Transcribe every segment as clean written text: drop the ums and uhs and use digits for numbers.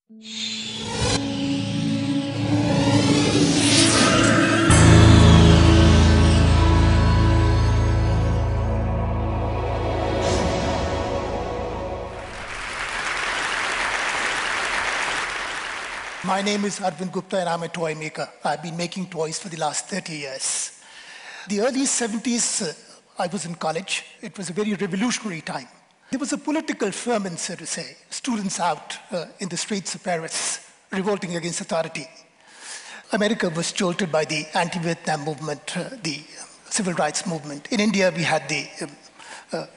My name is Arvind Gupta and I'm a toy maker. I've been making toys for the last 30 years. The early 70s, I was in college. It was a very revolutionary time. There was a political ferment, so to say, students out in the streets of Paris revolting against authority. America was jolted by the anti-Vietnam movement, the civil rights movement. In India, we had the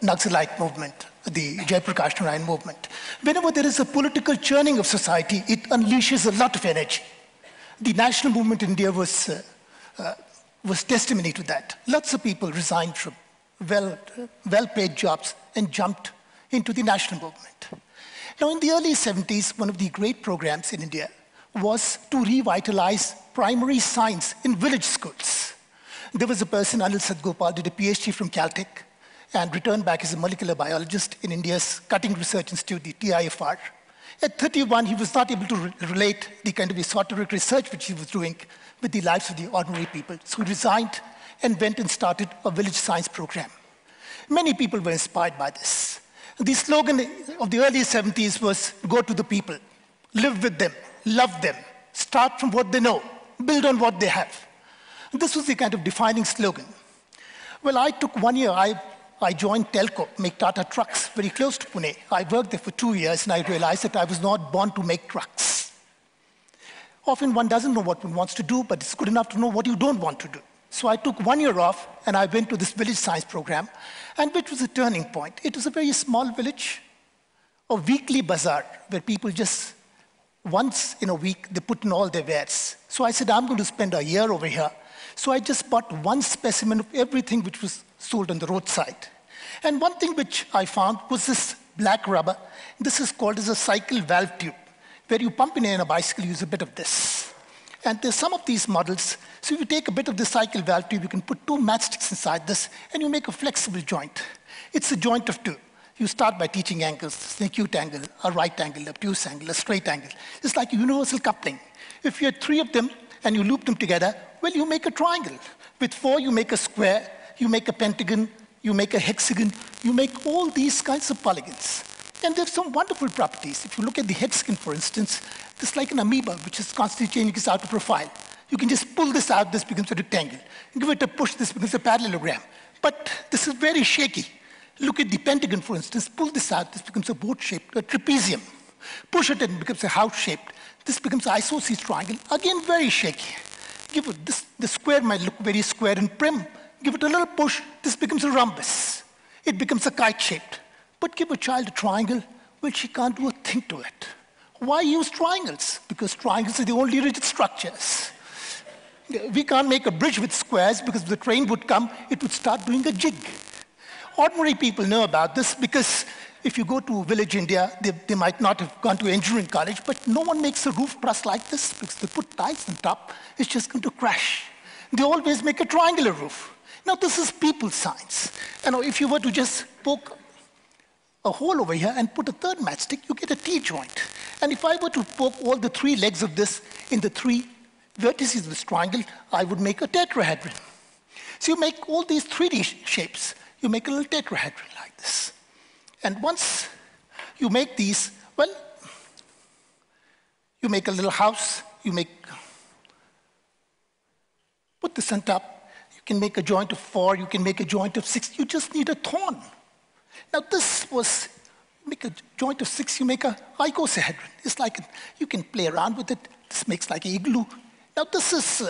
Naxalite movement, the Jayaprakash Narayan movement. Whenever there is a political churning of society, it unleashes a lot of energy. The national movement in India was testimony to that. Lots of people resigned from well-paid jobs and jumped into the national movement. Now, in the early 70s, one of the great programs in India was to revitalize primary science in village schools. There was a person, Anil Sadgopal, did a PhD from Caltech, and returned back as a molecular biologist in India's cutting research institute, the TIFR. At 31, he was not able to relate the kind of esoteric research which he was doing with the lives of the ordinary people. So he resigned and went and started a village science program. Many people were inspired by this. The slogan of the early 70s was, go to the people, live with them, love them, start from what they know, build on what they have. This was the kind of defining slogan. Well, I took 1 year. I joined Telco, make Tata trucks, very close to Pune. I worked there for 2 years, and I realized that I was not born to make trucks. Often one doesn't know what one wants to do, but it's good enough to know what you don't want to do. So I took 1 year off, and I went to this village science program, and which was a turning point. It was a very small village, a weekly bazaar, where people just, once in a week, they put in all their wares. So I said, I'm going to spend a year over here. So I just bought one specimen of everything which was sold on the roadside. And one thing which I found was this black rubber. This is called as a cycle valve tube, where you pump in a bicycle, use a bit of this. And there's some of these models. So if you take a bit of the cycle valve tube, you can put 2 matchsticks inside this, and you make a flexible joint. It's a joint of 2. You start by teaching angles, an acute angle, a right angle, a obtuse angle, a straight angle. It's like universal coupling. If you had 3 of them and you loop them together, well, you make a triangle. With 4, you make a square, you make a pentagon, you make a hexagon, you make all these kinds of polygons. And they have some wonderful properties. If you look at the hexagon, for instance, it's like an amoeba, which is constantly changing its outer profile. You can just pull this out, this becomes a rectangle. Give it a push, this becomes a parallelogram. But this is very shaky. Look at the pentagon, for instance. Pull this out, this becomes a boat-shaped, a trapezium. Push it, and it becomes a house-shaped. This becomes an isosceles triangle. Again, very shaky. Give it this, the square might look very square and prim. Give it a little push, this becomes a rhombus. It becomes a kite-shaped. But give a child a triangle, well, she can't do a thing to it. Why use triangles? Because triangles are the only rigid structures. We can't make a bridge with squares because if the train would come, it would start doing a jig. Ordinary people know about this because if you go to village India, they might not have gone to engineering college, but no one makes a roof truss like this because they put tiles on top, it's just going to crash. They always make a triangular roof. Now, this is people science. You know, if you were to just poke a hole over here and put a 3rd matchstick, you get a T-joint. And if I were to poke all the 3 legs of this in the 3 vertices of this triangle, I would make a tetrahedron. So you make all these 3D shapes. You make a little tetrahedron like this. And once you make these, well, you make a little house, put this on top. You can make a joint of 4, you can make a joint of 6. You just need a thorn. Now make a joint of 6, you make a icosahedron. It's like, you can play around with it. This makes like an igloo. Now this is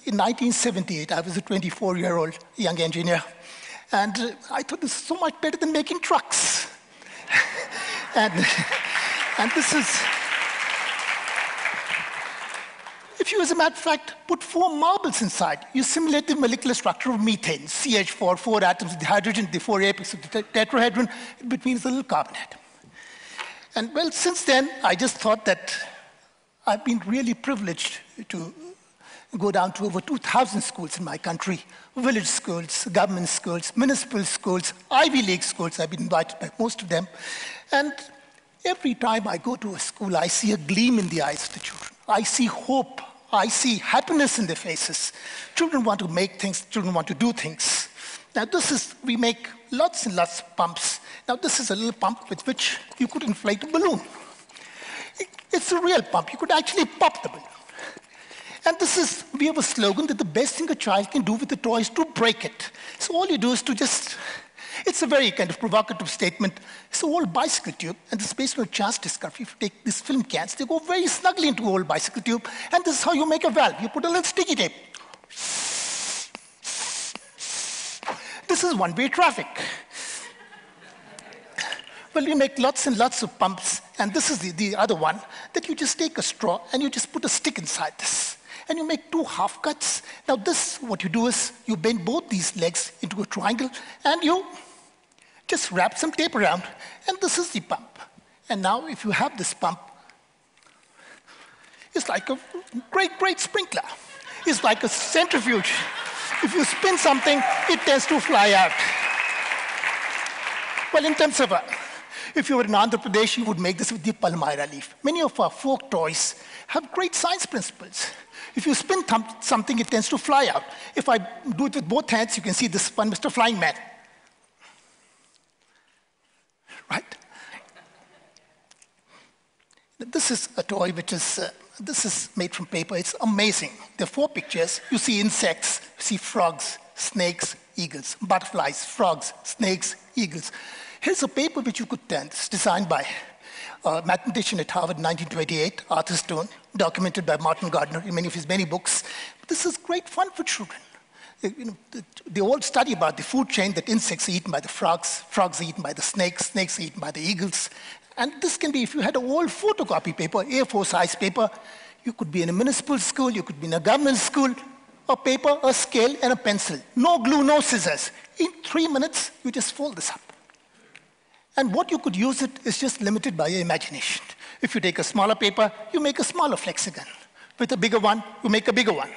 in 1978. I was a 24-year-old young engineer. And I thought this is so much better than making trucks. and this is, if you, as a matter of fact, put 4 marbles inside, you simulate the molecular structure of methane, CH4, 4 atoms of the hydrogen, the 4 apex of the tetrahedron, in between is a little carbon atom. And well, since then, I just thought that I've been really privileged to go down to over 2,000 schools in my country, village schools, government schools, municipal schools, Ivy League schools. I've been invited by most of them. And Every time I go to a school, I see a gleam in the eyes of the children. I see hope. I see happiness in their faces. Children want to make things. Children want to do things. Now, we make lots and lots of pumps. Now, this is a little pump with which you could inflate a balloon. It's a real pump. You could actually pop the balloon. And we have a slogan that the best thing a child can do with a toy is to break it. So all you do is to it's a very kind of provocative statement. It's an old bicycle tube, and this is based on a chance discovery. If you take these film cans, they go very snugly into an old bicycle tube, and this is how you make a valve. You put a little sticky tape. This is one-way traffic. Well, you make lots and lots of pumps, and this is the other one, that you just take a straw and you just put a stick inside this. And you make 2 half cuts. Now what you do is you bend both these legs into a triangle, and you just wrap some tape around, and this is the pump. And now if you have this pump, it's like a great, great sprinkler. It's like a centrifuge. If you spin something, it tends to fly out. Well, in terms of if you were in Andhra Pradesh, you would make this with the palmyra leaf. Many of our folk toys have great science principles. If you spin something, it tends to fly out. If I do it with both hands, you can see this one, Mr. Flying Man. Right? This is a toy which this is made from paper. It's amazing. There are 4 pictures. You see insects, you see frogs, snakes, eagles, butterflies, frogs, snakes, eagles. Here's a paper which you could turn. It's designed by a mathematician at Harvard in 1928, Arthur Stone, documented by Martin Gardner in many of his many books. This is great fun for children. They all study about the food chain, that insects are eaten by the frogs, frogs are eaten by the snakes, snakes are eaten by the eagles. And this can be, if you had an old photocopy paper, A4 size paper, you could be in a municipal school, you could be in a government school, a paper, a scale, and a pencil. No glue, no scissors. In 3 minutes, you just fold this up. And what you could use it is just limited by your imagination. If you take a smaller paper, you make a smaller flexigon. With a bigger one, you make a bigger one.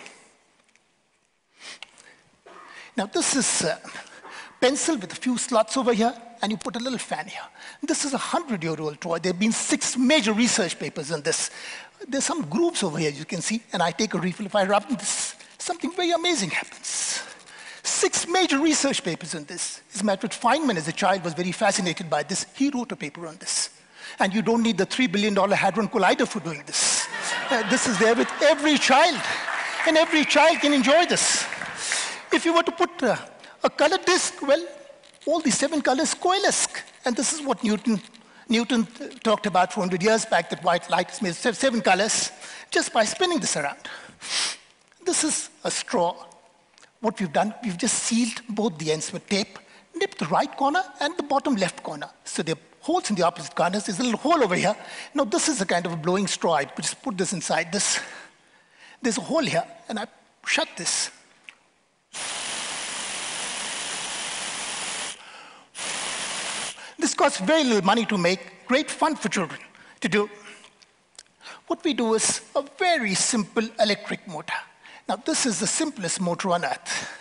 Now, this is a pencil with a few slots over here, and you put a little fan here. This is a 100-year-old toy. There have been 6 major research papers on this. There's some grooves over here, you can see, and I take a refill. If I rub this, something very amazing happens. 6 major research papers on this. As a matter of fact, Feynman, as a child, was very fascinated by this. He wrote a paper on this. And you don't need the $3 billion Hadron Collider for doing this. This is there with every child. And every child can enjoy this. If you were to put a color disk, well, all the 7 colors coalesce. And this is what Newton talked about 400 years back, that white light is made of 7 colors, just by spinning this around. This is a straw. What we've done, we've just sealed both the ends with tape, nipped the right corner and the bottom left corner. So there are holes in the opposite corners. There's a little hole over here. Now, this is a kind of a blowing straw. I just put this inside this. There's a hole here, and I shut this. This costs very little money to make, great fun for children to do. What we do is a very simple electric motor. Now, this is the simplest motor on earth.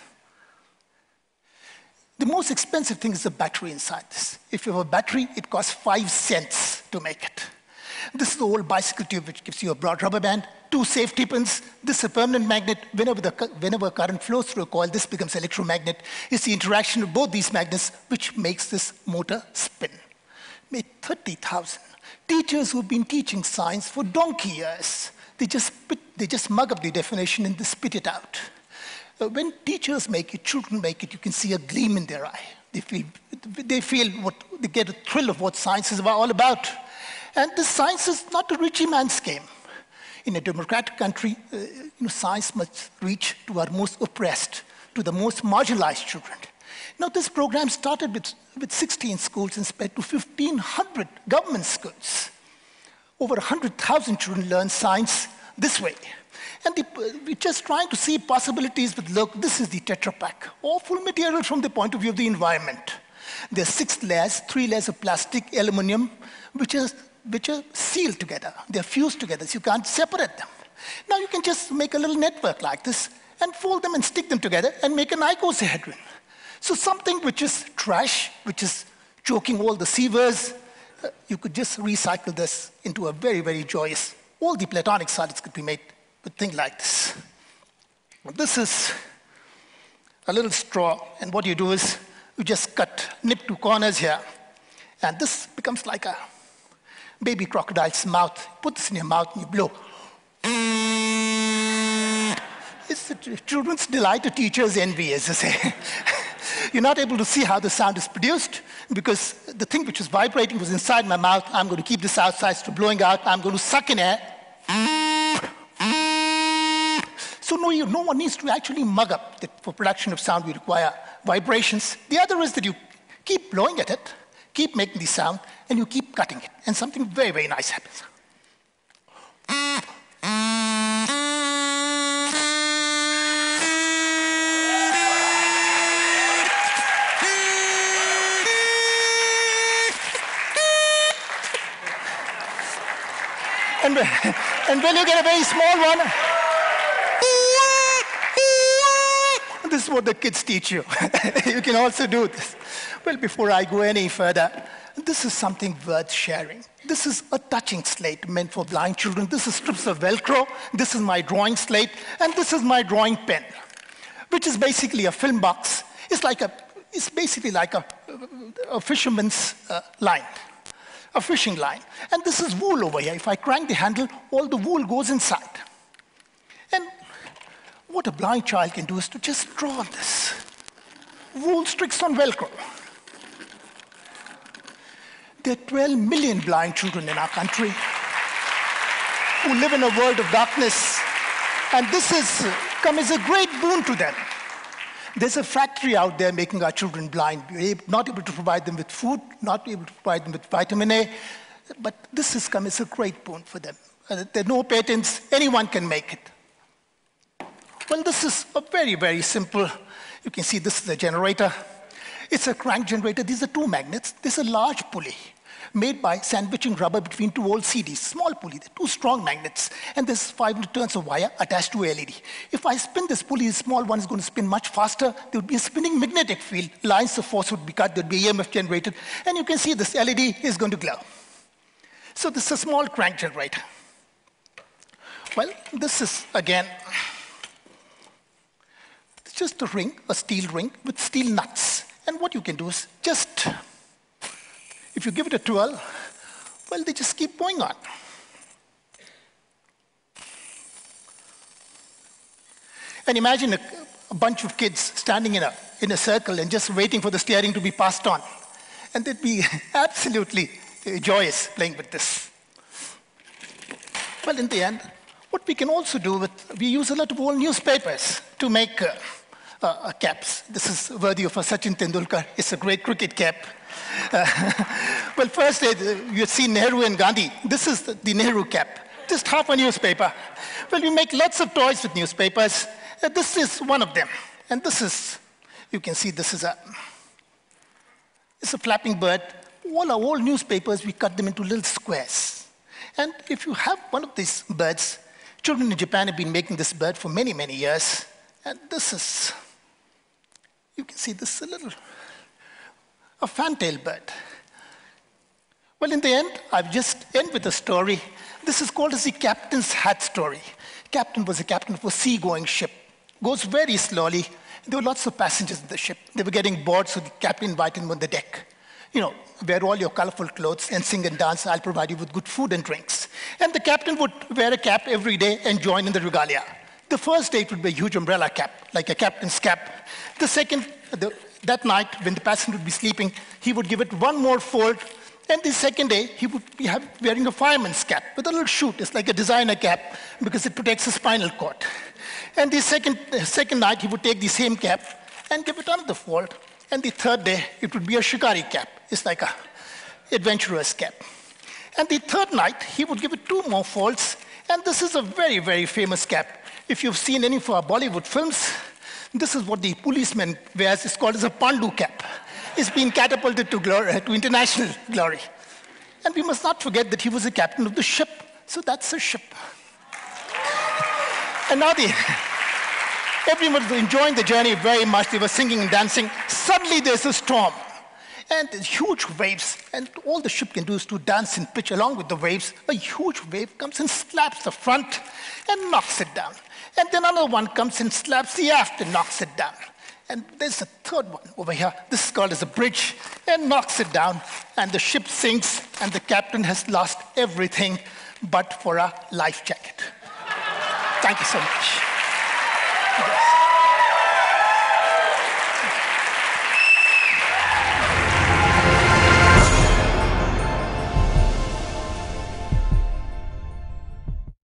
The most expensive thing is the battery inside this. If you have a battery, it costs 5 cents to make it. This is the old bicycle tube, which gives you a broad rubber band, 2 safety pins. This is a permanent magnet. Whenever current flows through a coil, this becomes electromagnet. It's the interaction of both these magnets which makes this motor spin. Made 30,000. Teachers who've been teaching science for donkey years, they just mug up the definition and they spit it out. When teachers make it, children make it, you can see a gleam in their eye. They get a thrill of what science is all about. And this science is not a richy man's game. In a democratic country, science must reach to our most oppressed, to the most marginalized children. Now, this program started with 16 schools and spread to 1,500 government schools. Over 100,000 children learn science this way. And we're just trying to see possibilities with, look, this is the Tetra Pak, awful material from the point of view of the environment. There are 6 layers, 3 layers of plastic, aluminum, which are sealed together. They're fused together, so you can't separate them. Now you can just make a little network like this and fold them and stick them together and make an icosahedron. So something which is trash, which is choking all the sewers, you could just recycle this into a very, very joyous, all the platonic solids could be made with things like this. This is a little straw, and what you do is you just nip two corners here, and this becomes like a baby crocodile's mouth. Put this in your mouth and you blow. It's the children's delight, a teacher's envy, as they say. You're not able to see how the sound is produced because the thing which was vibrating was inside my mouth. I'm going to keep this outside, so blowing out. I'm going to suck in air. So no one needs to actually mug up that for production of sound we require vibrations. The other is that you keep blowing at it, keep making the sound, and you keep cutting it, and something very, very nice happens. And when you get a very small one, this is what the kids teach you. You can also do this. Well, before I go any further, this is something worth sharing. This is a touching slate meant for blind children. This is strips of Velcro. This is my drawing slate. And this is my drawing pen, which is basically a film box. It's basically like a fisherman's line. A fishing line. And this is wool over here. If I crank the handle, all the wool goes inside. And what a blind child can do is to just draw on this. Wool sticks on Velcro. There are 12 million blind children in our country who live in a world of darkness. And this has come as a great boon to them. There's a factory out there making our children blind. We're not able to provide them with food, not able to provide them with vitamin A, but this has come as a great boon for them. There are no patents, anyone can make it. Well, this is a very, very simple, you can see this is a generator. It's a crank generator. These are two magnets. There's a large pulley made by sandwiching rubber between two old CDs, small pulley, they're two strong magnets, and there's 500 turns of wire attached to a LED. If I spin this pulley, the small one is going to spin much faster. There would be a spinning magnetic field. Lines of force would be cut. There would be EMF generated. And you can see this LED is going to glow. So this is a small crank generator. Well, this is, again, it's just a ring, a steel ring with steel nuts. And what you can do is just, if you give it a twirl, well, they just keep going on. And imagine a bunch of kids standing in a circle and just waiting for the steering to be passed on. And they'd be absolutely joyous playing with this. Well, in the end, what we can also do we use a lot of old newspapers to make caps. This is worthy of a Sachin Tendulkar. It's a great cricket cap. Well, first, you've seen Nehru and Gandhi. This is the Nehru cap, just half a newspaper. Well, we make lots of toys with newspapers. This is one of them. And this is, you can see this is it's a flapping bird. All our old newspapers, we cut them into little squares. And if you have one of these birds, children in Japan have been making this bird for many, many years. And this is, you can see this is a fantail bird. Well, in the end, I've just end with a story. This is called as the captain's hat story. Captain was a captain of a seagoing ship. Goes very slowly. There were lots of passengers in the ship. They were getting bored, so the captain invited them on the deck. You know, wear all your colorful clothes and sing and dance. I'll provide you with good food and drinks. And the captain would wear a cap every day and join in the regalia. The first day it would be a huge umbrella cap, like a captain's cap. The second, that night, when the passenger would be sleeping, he would give it one more fold. And the second day, he would be wearing a fireman's cap with a little chute. It's like a designer cap because it protects the spinal cord. And the second night, he would take the same cap and give it another fold. And the third day, it would be a shikari cap. It's like a adventurer's cap. And the third night, he would give it two more folds. And this is a very, very famous cap. If you've seen any of our Bollywood films, this is what the policeman wears. It's called as a Pandu cap. It's been catapulted to glory, to international glory. And we must not forget that he was the captain of the ship. So that's a ship. And now everyone was enjoying the journey very much. They were singing and dancing. Suddenly there's a storm. and there's huge waves, and all the ship can do is to dance and pitch along with the waves. A huge wave comes and slaps the front and knocks it down. And then another one comes and slaps the aft and knocks it down. And there's a third one over here. This is called as a bridge, and knocks it down, and the ship sinks, and the captain has lost everything but for a life jacket. Thank you so much. Yes.